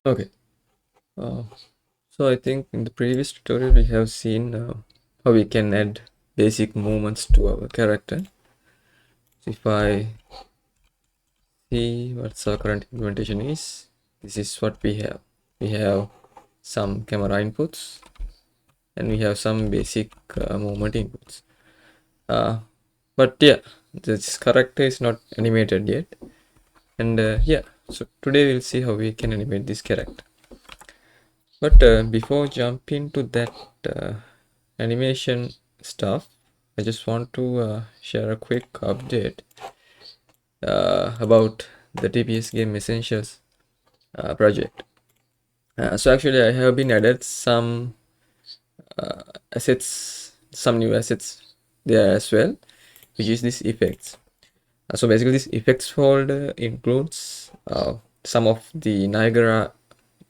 Okay. Uh, so I think in the previous tutorial we have seen how we can add basic movements to our character. So if I see what our current implementation is, this is what we have. We have some camera inputs and we have some basic movement inputs. Uh, but yeah, this character is not animated yet. And yeah, so today we'll see how we can animate this character. But before jumping to that uh, animation stuff, I just want to share a quick update about the TPS Game Essentials project. So actually, I have been added some assets, some new assets there as well, which is this effects. So basically, this effects folder includes some of the Niagara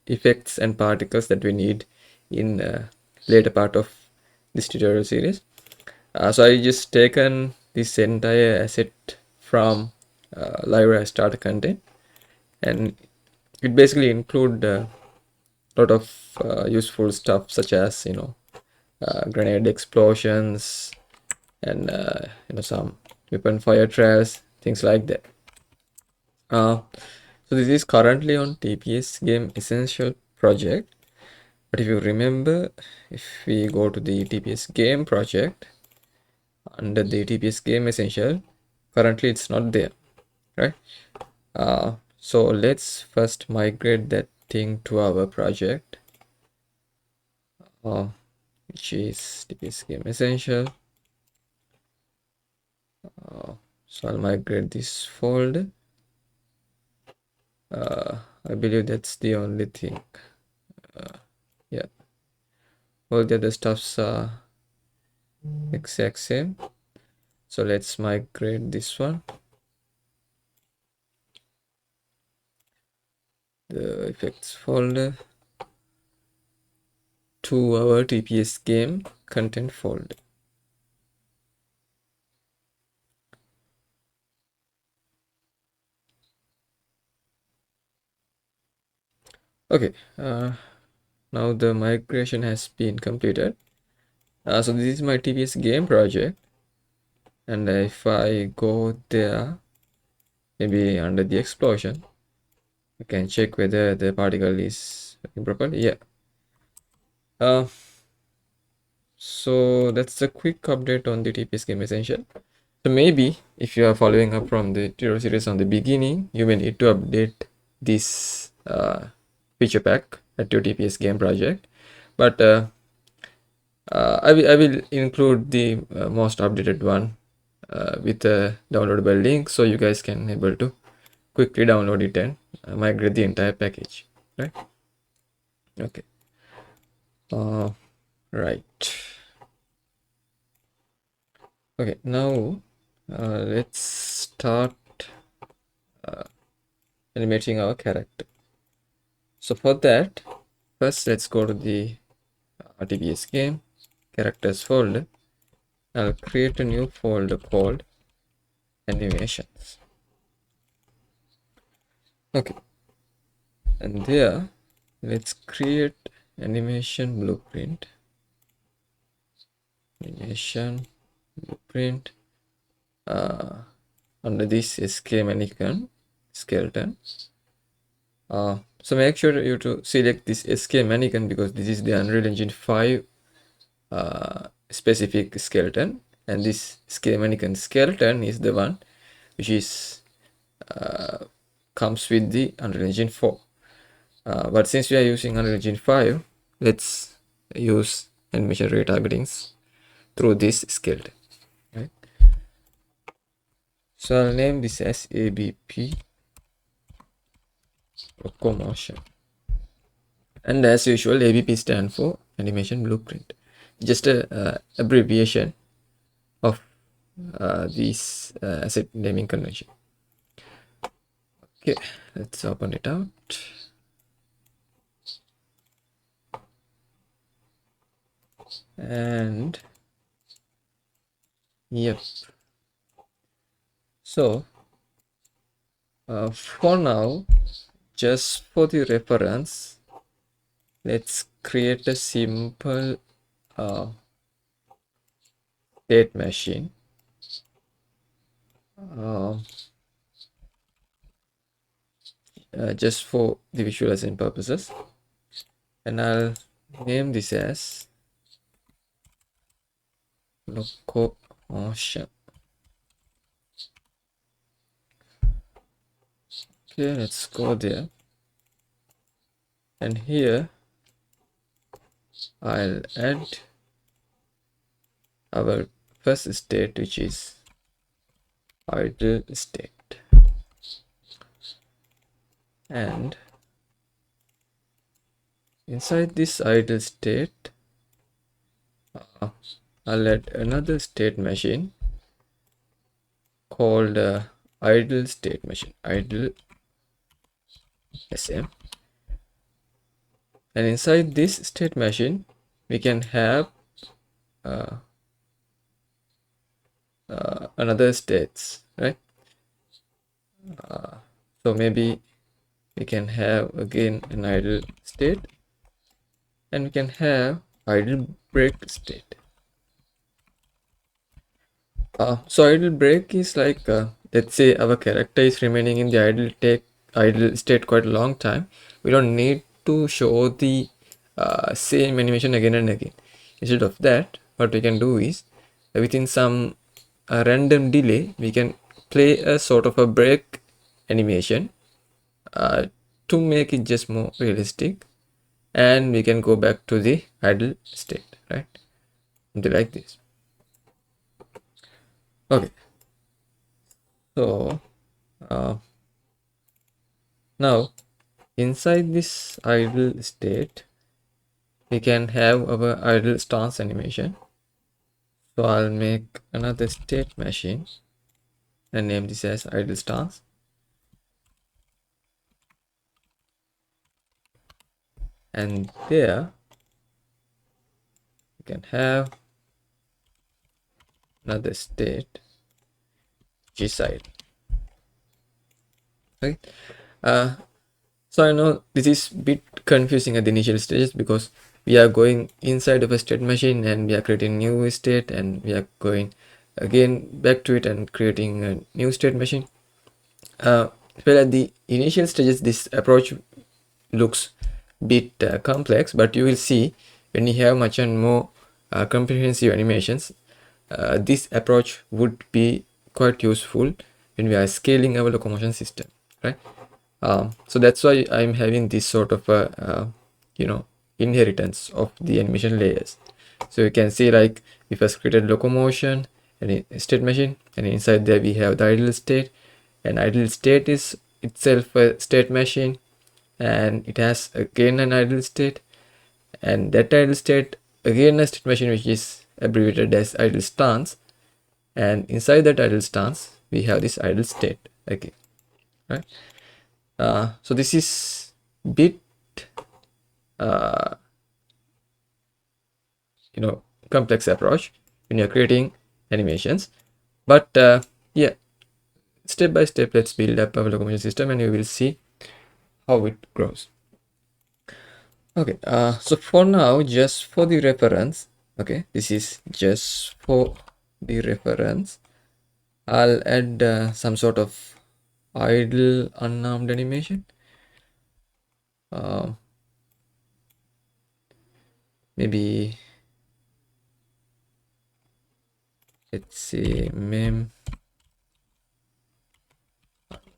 effects and particles that we need in later part of this tutorial series. So I just taken this entire asset from library starter content, and it basically include a lot of useful stuff such as grenade explosions and some weapon fire trails, things like that. So this is currently on TPS Game Essential project. But if you remember, if we go to the TPS Game project under the TPS Game Essential, currently it's not there, right? So let's first migrate that thing to our project, uh, which is TPS Game Essential. So I'll migrate this folder. I believe that's the only thing. Yeah, all the other stuffs are exact same. So let's migrate this one, the effects folder, to our TPS game content folder. Okay, now the migration has been completed. So this is my TPS game project, and if I go there, maybe under the explosion, I can check whether the particle is working properly. Yeah. Uh, so that's a quick update on the TPS game essential. So maybe if you are following up from the tutorial series on the beginning, you may need to update this feature pack at your TPS game project. But I will include the most updated one with a downloadable link, so you guys can able to quickly download it and migrate the entire package, right? Okay. uh, right. Okay, now let's start animating our character. So for that, first let's go to the TPS game characters folder. I'll create a new folder called animations. Okay, and there let's create animation blueprint. Animation blueprint under this SK mannequin skeleton. So make sure you to select this SK mannequin because this is the Unreal Engine 5 specific skeleton, and this SK mannequin skeleton is the one which is comes with the Unreal Engine 4. But since we are using Unreal Engine 5, let's use animation retargetings through this skeleton. Right? So I'll name this as ABP locomotion. And as usual, ABP stand for animation blueprint. Just a abbreviation of this asset naming convention. Okay, let's open it out. And yep. So for now, just for the reference, let's create a simple state machine. Uh, just for the visualization purposes, and I'll name this as locomotion. Okay, let's go there, and here I'll add our first state, which is idle state, and inside this idle state I'll add another state machine called idle state machine, idle SM. And inside this state machine we can have another states, right? So maybe we can have again an idle state, and we can have idle break state. So idle break is like, let's say our character is remaining in the idle state quite a long time. We don't need to show the same animation again and again. Instead of that, what we can do is within some random delay, we can play a sort of a break animation to make it just more realistic, and we can go back to the idle state, right? Something like this. Okay, so now inside this idle state we can have our idle stance animation. So I'll make another state machine and name this as idle stance, and there we can have another state which is idle. Right? So I know this is a bit confusing at the initial stages, because we are going inside of a state machine and we are creating new state, and we are going again back to it and creating a new state machine. Well, at the initial stages this approach looks bit complex, but you will see when you have much and more comprehensive animations, this approach would be quite useful when we are scaling our locomotion system, right? So that's why I'm having this sort of a inheritance of the animation layers. So you can see, like, we first created locomotion and a state machine, and inside there we have the idle state, and idle state is itself a state machine, and it has again an idle state, and that idle state again a state machine which is abbreviated as idle stance, and inside that idle stance we have this idle state again, right? So this is bit complex approach when you're creating animations, but yeah, step by step let's build up our locomotion system and you will see how it grows. Okay, so for now, just for the reference, okay, this is just for the reference, I'll add some sort of idle unarmed animation. Maybe let's say mem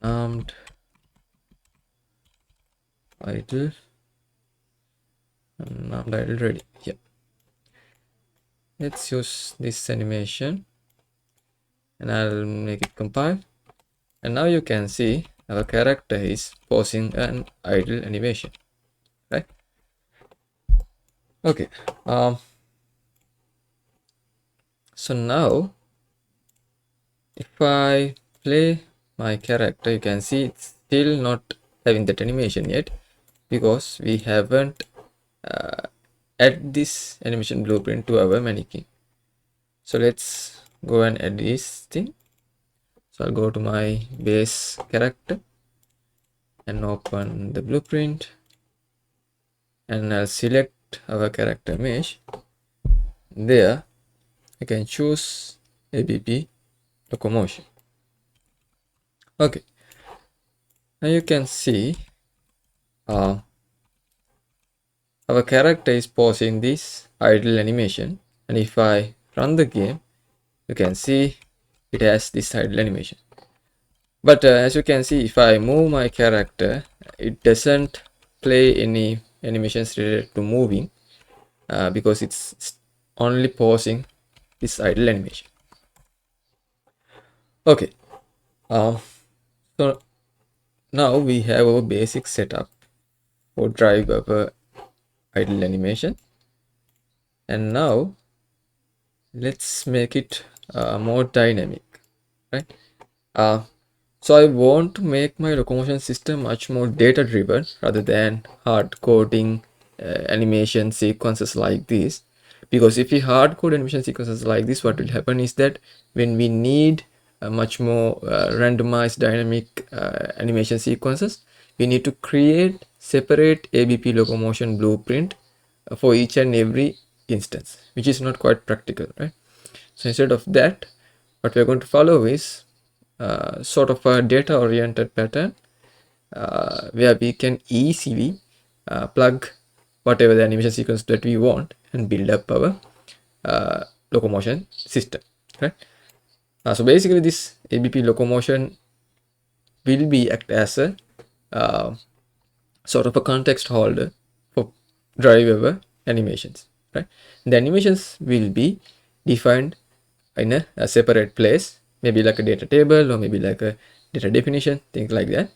unarmed idle, unarmed idle ready. Yeah, let's use this animation and I'll make it compile, and now you can see our character is pausing an idle animation, right? Okay, so now if I play my character, you can see it's still not having that animation yet, because we haven't add this animation blueprint to our mannequin. So let's go and add this thing. So I'll go to my base character, and open the blueprint, and I'll select our character mesh. There I can choose ABP locomotion. Okay, now you can see uh, our character is pausing this idle animation, and if I run the game, you can see it has this idle animation. But as you can see, if I move my character, it doesn't play any animations related to moving because it's only pausing this idle animation. Okay, so now we have our basic setup for drive our idle animation, and now let's make it more dynamic, right? So I want to make my locomotion system much more data driven rather than hard coding animation sequences like this. Because if we hard code animation sequences like this, what will happen is that when we need a much more randomized dynamic animation sequences, we need to create separate ABP locomotion blueprint for each and every instance, which is not quite practical, right? So instead of that, what we're going to follow is sort of a data oriented pattern where we can easily plug whatever the animation sequence that we want and build up our locomotion system, right? So basically this ABP locomotion will be act as a uh, sort of a context holder for driver animations, right? The animations will be defined in a separate place, maybe like a data table or maybe like a data definition, things like that.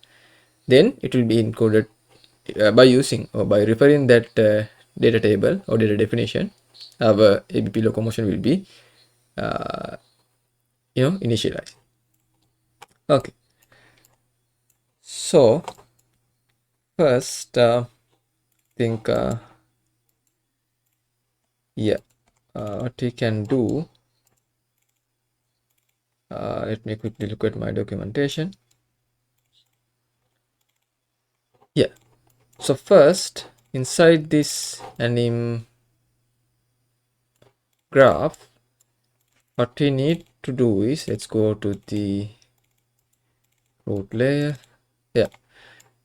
Then it will be encoded by using or by referring that data table or data definition. Our ABP locomotion will be initialized. Okay, so first think yeah what we can do, let me quickly look at my documentation. Yeah, so first inside this anim graph, what we need to do is, let's go to the root layer. Yeah,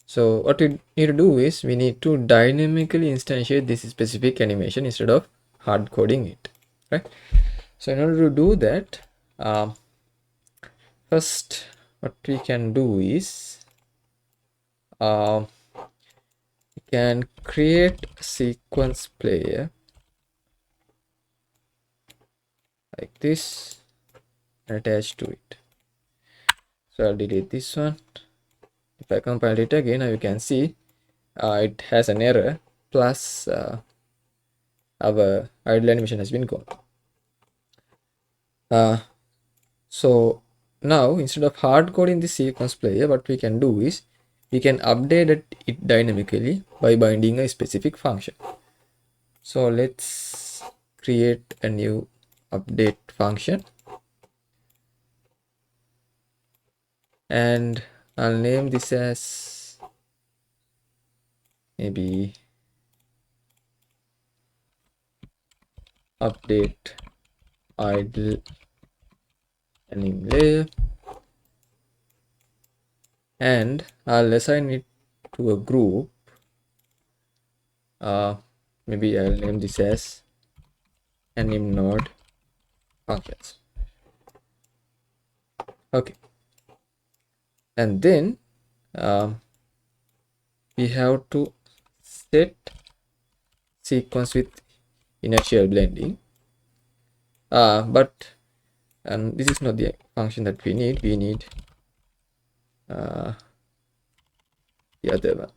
so what we need to do is we need to dynamically instantiate this specific animation instead of hard coding it, right? So in order to do that, first what we can do is we can create a sequence player like this and attach to it. So I'll delete this one. If I compile it again, now you can see it has an error plus our idle animation has been gone. So now instead of hard coding the sequence player, what we can do is we can update it dynamically by binding a specific function. So let's create a new update function, and I'll name this as maybe update idle anim layer, and I'll assign it to a group. Maybe I'll name this as anim node functions. Okay, and then we have to set sequence with inertial blending, but this is not the function that we need. We need the other one,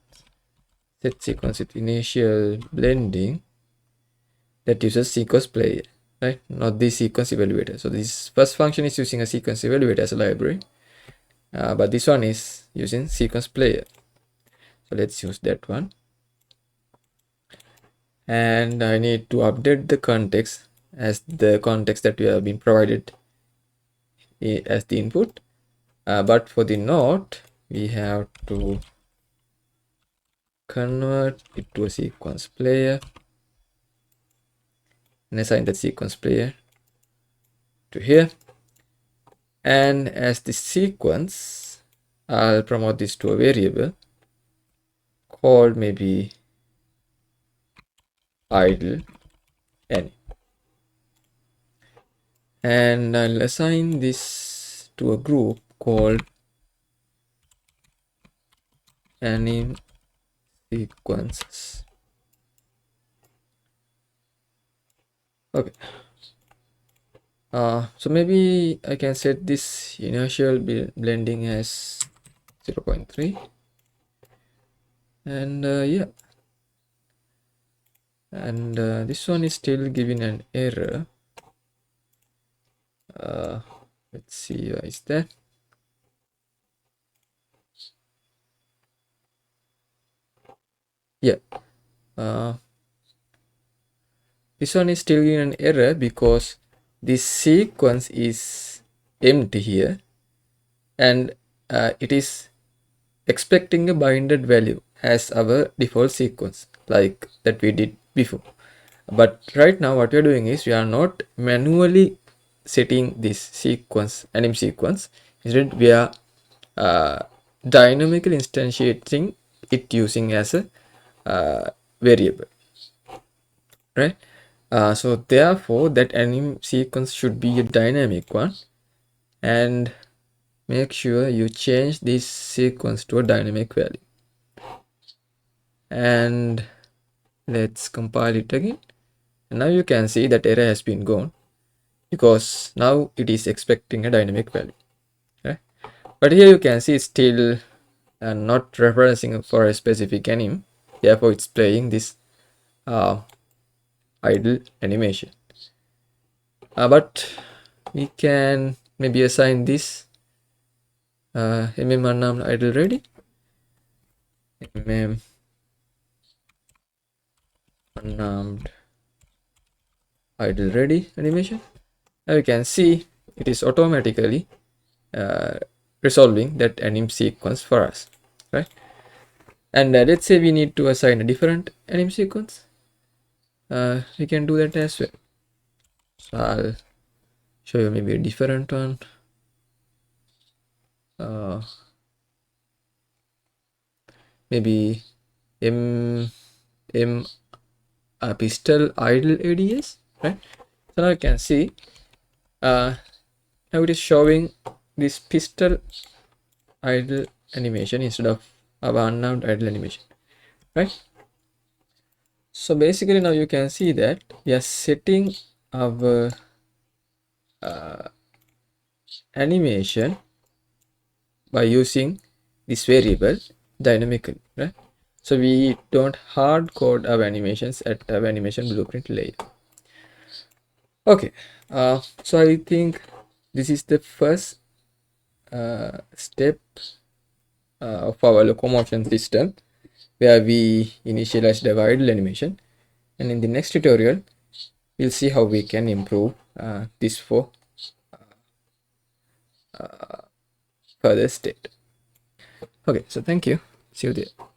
set sequence with initial blending, that uses sequence player, right? Not the sequence evaluator. So this first function is using a sequence evaluator as a library, but this one is using sequence player. So let's use that one, and I need to update the context as the context that we have been provided as the input, but for the node we have to convert it to a sequence player and assign that sequence player to here. And as the sequence, I'll promote this to a variable called maybe idle any. And I'll assign this to a group called anim sequences. Okay. So maybe I can set this inertial blending as 0.3, and yeah, and this one is still giving an error. Let's see, why is that? Yeah, this one is still giving an error because this sequence is empty here, and it is expecting a binded value as our default sequence like that we did before. But right now what we are doing is we are not manually setting this sequence anim sequence. Instead we are dynamically instantiating it using as a variable, right? So therefore that anim sequence should be a dynamic one, and make sure you change this sequence to a dynamic value. And let's compile it again. And now you can see that error has been gone because now it is expecting a dynamic value, right? But here you can see it's still not referencing for a specific anim, therefore it's playing this idle animation. But we can maybe assign this unnamed idle ready, unnamed idle ready animation. Now you can see it is automatically resolving that anim sequence for us, right? And let's say we need to assign a different anim sequence, we can do that as well. So I'll show you maybe a different one. Maybe m pistol idle ads, right? So now you can see now it is showing this pistol idle animation instead of our unnamed idle animation, right? So basically now you can see that we are setting our animation by using this variable dynamically, right? So we don't hard code our animations at our animation blueprint layer. Okay, so I think this is the first step of our locomotion system where we initialize the idle animation, and in the next tutorial we'll see how we can improve this for further state. Okay, so thank you, see you there.